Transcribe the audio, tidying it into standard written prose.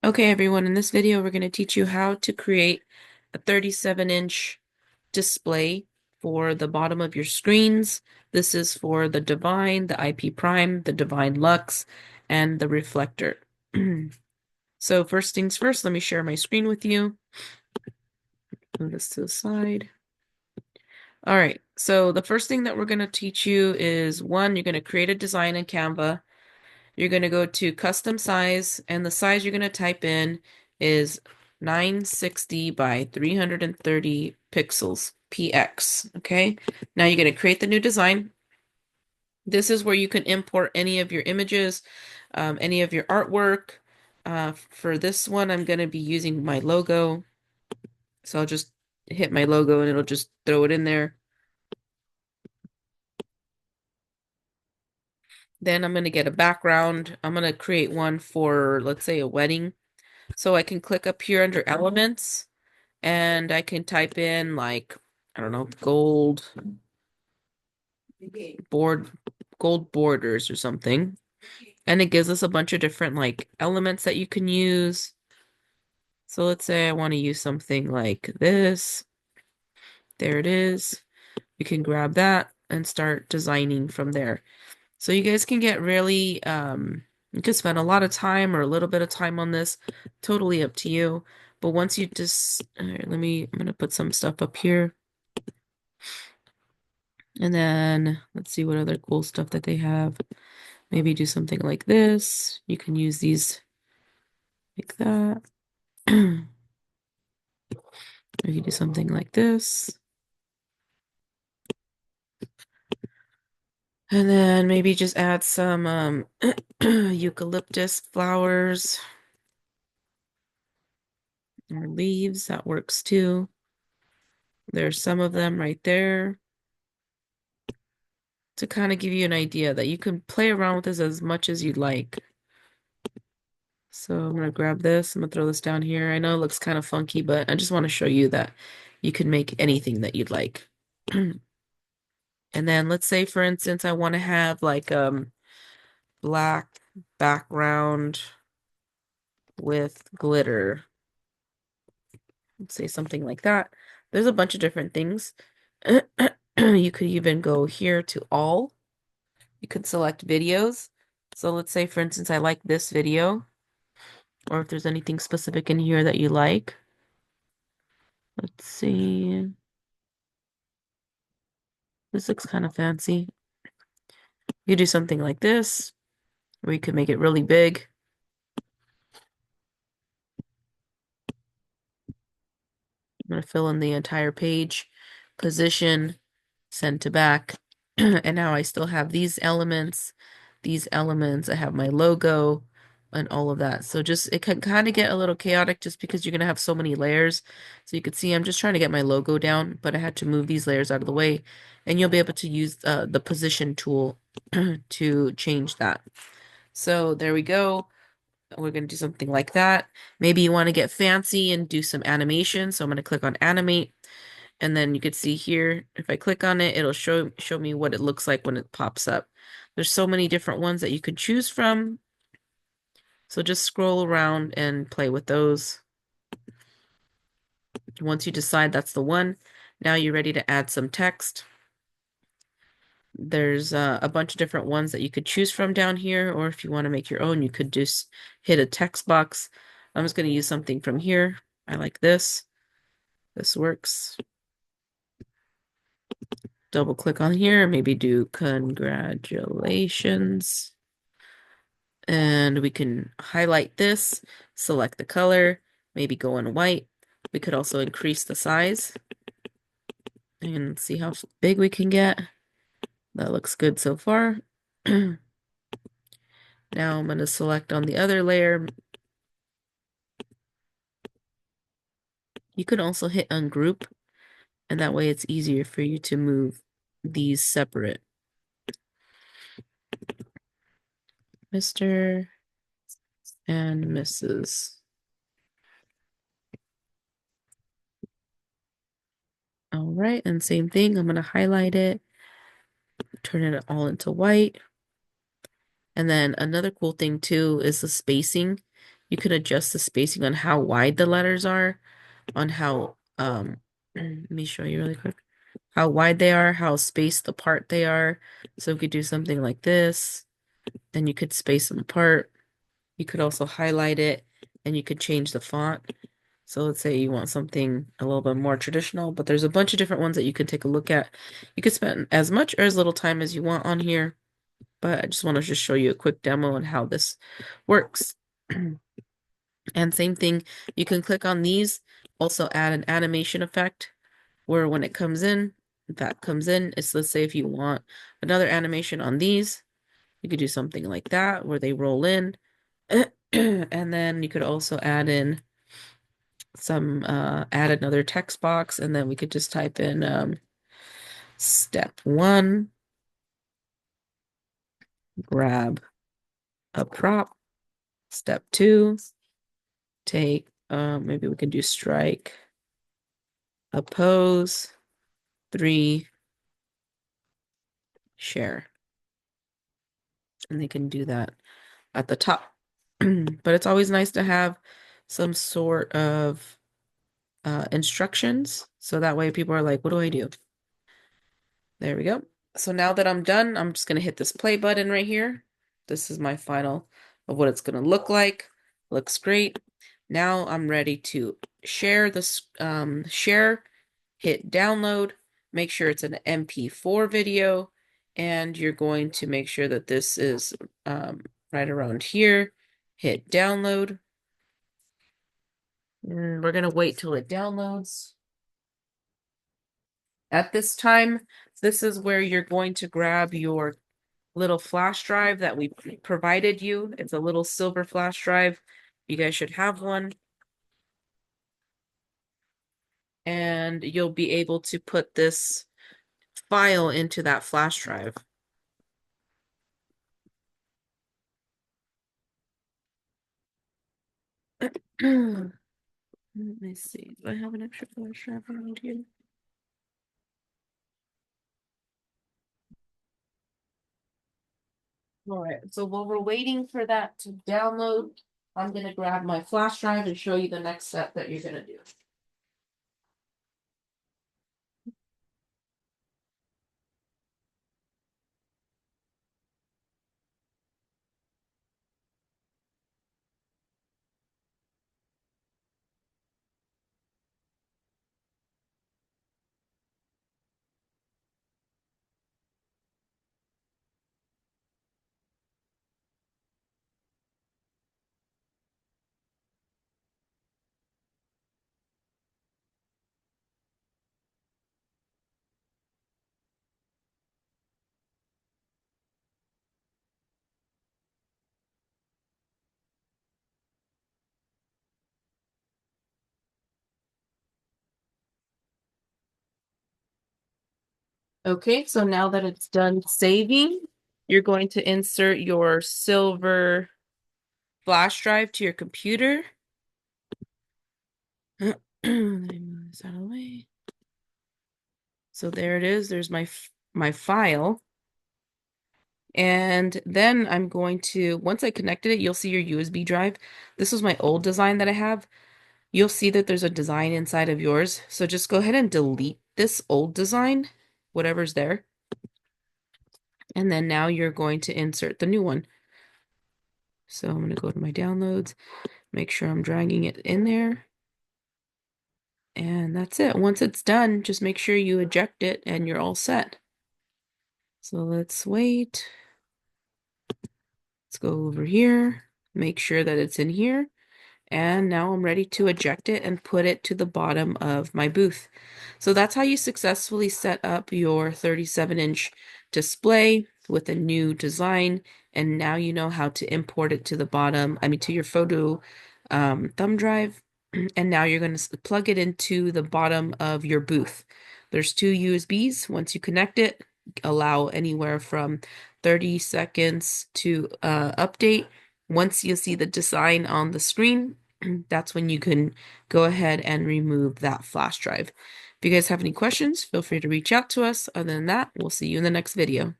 Okay, everyone, in this video, we're going to teach you how to create a 37-inch display for the bottom of your screens. This is for the Divine, the IP Prime, the Divine Lux, and the Reflector. So first things first, let me share my screen with you. Move this to the side. All right, so the first thing that we're going to teach you is one, you're going to create a design in Canva. You're going to go to custom size, and the size you're going to type in is 960 by 330 pixels, PX. Okay, now you're going to create the new design. This is where you can import any of your images, any of your artwork. For this one, I'm going to be using my logo. So I'll just hit my logo and it'll just throw it in there. Then I'm going to get a background. I'm going to create one for, let's say, a wedding. So I can click up here under elements and I can type in like, I don't know, board, gold borders or something. And it gives us a bunch of different like elements that you can use. So let's say I want to use something like this. There it is. You can grab that and start designing from there. So you guys can get really, you can spend a lot of time or a little bit of time on this, totally up to you. But once you just, all right, I'm going to put some stuff up here. And then let's see what other cool stuff that they have. Maybe do something like this. You can use these like that. Or you do something like this. And then maybe just add some eucalyptus flowers or leaves. That works too. There's some of them right there to kind of give you an idea that you can play around with this as much as you'd like. So I'm going to grab this. I'm going to throw this down here. I know it looks kind of funky, but I just want to show you that you can make anything that you'd like. And then let's say, for instance, I want to have like black background with glitter. Let's say something like that. There's a bunch of different things. You could even go here to all. You could select videos. So let's say, for instance, I like this video, or if there's anything specific in here that you like. Let's see. This looks kind of fancy. You do something like this, or you could make it really big. I'm going to fill in the entire page, position, send to back. And now I still have these elements. I have my logo and all of that. So just, it can kind of get a little chaotic just because you're going to have so many layers. So you can see I'm just trying to get my logo down, but I had to move these layers out of the way. And you'll be able to use the position tool to change that. So there we go. We're going to do something like that. Maybe you want to get fancy and do some animation. So I'm going to click on animate. And then you can see here, if I click on it, it'll show me what it looks like when it pops up. There's so many different ones that you could choose from. So just scroll around and play with those. Once you decide that's the one, now you're ready to add some text. There's a bunch of different ones that you could choose from down here, or if you want to make your own, you could just hit a text box. I'm just going to use something from here. I like this. This works. Double click on here, maybe do congratulations. And we can highlight this, select the color, maybe go in white. We could also increase the size and see how big we can get. That looks good so far. Now I'm going to select on the other layer. You can also hit ungroup, and that way it's easier for you to move these separate. Mr. and Mrs. All right, and same thing, I'm going to highlight it, turn it all into white. And then another cool thing too is the spacing. You could adjust the spacing on how wide the letters are, on how, let me show you really quick, how wide they are, how spaced apart they are. So we could do something like this, then you could space them apart. You could also highlight it and you could change the font. So let's say you want something a little bit more traditional, but there's a bunch of different ones that you can take a look at. You could spend as much or as little time as you want on here, but I just want to just show you a quick demo on how this works. And same thing, you can click on these, also add an animation effect where when it comes in, that comes in. It's, let's say if you want another animation on these, you could do something like that where they roll in. And then you could also add in some, add another text box, and then we could just type in step 1, grab a prop. Step 2, take, maybe we can do strike a pose. 3, share. And they can do that at the top. But it's always nice to have some sort of instructions. So that way people are like, what do I do? There we go. So now that I'm done, I'm just going to hit this play button right here. This is my final of what it's going to look like. Looks great. Now I'm ready to share this, hit download, make sure it's an MP4 video, and you're going to make sure that this is right around here. Hit download. And we're going to wait till it downloads. At this time, this is where you're going to grab your little flash drive that we provided you. It's a little silver flash drive. You guys should have one. And you'll be able to put this file into that flash drive. Let me see. Do I have an extra flash drive around here? All right, so while we're waiting for that to download, I'm going to grab my flash drive and show you the next step that you're going to do. Okay, so now that it's done saving, you're going to insert your silver flash drive to your computer. Let me move this out of the way. So there it is. There's my file. And then I'm going to, once I connected it, you'll see your USB drive. This was my old design that I have. You'll see that there's a design inside of yours. So just go ahead and delete this old design, whatever's there. And then now you're going to insert the new one. So I'm going to go to my downloads, make sure I'm dragging it in there. And that's it. Once it's done, just make sure you eject it and you're all set. So let's wait. Let's go over here, make sure that it's in here. And now I'm ready to eject it and put it to the bottom of my booth. So that's how you successfully set up your 37-inch display with a new design. And now you know how to import it to the bottom, to your photo thumb drive. And now you're going to plug it into the bottom of your booth. There's 2 USBs. Once you connect it, allow anywhere from 30 seconds to update. Once you see the design on the screen, that's when you can go ahead and remove that flash drive. If you guys have any questions, feel free to reach out to us. Other than that, we'll see you in the next video.